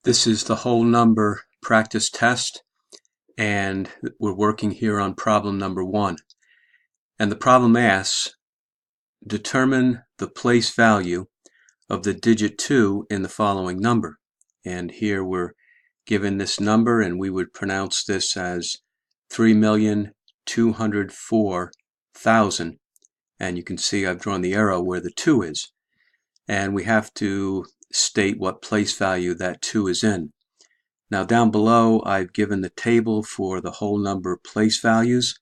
This is the whole number practice test, and we're working here on problem number 1. And the problem asks, determine the place value of the digit 2 in the following number. And here we're given this number, and we would pronounce this as 3,204,000. And you can see I've drawn the arrow where the 2 is. And we have to state what place value that 2 is in. Now down below I've given the table for the whole number place values,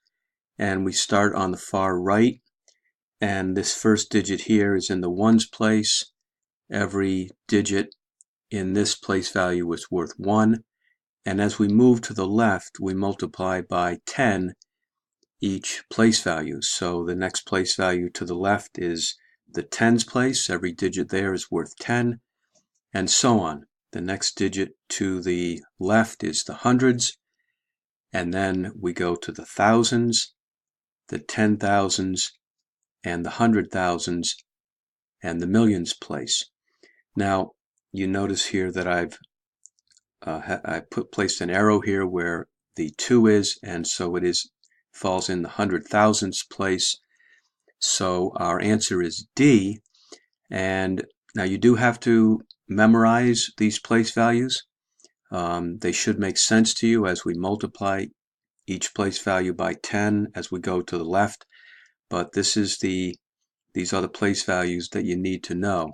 and we start on the far right, and this first digit here is in the ones place. Every digit in this place value is worth 1, and as we move to the left we multiply by 10 each place value. So the next place value to the left is the tens place. Every digit there is worth 10, and so on. The next digit to the left is the hundreds, and then we go to the thousands, the 10,000s, and the 100,000s, and the millions place. Now you notice here that I've placed an arrow here where the 2 is, and so it falls in the 100,000s place. So our answer is D. And now you do have to memorize these place values. They should make sense to you as we multiply each place value by 10 as we go to the left, but these are the place values that you need to know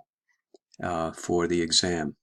for the exam.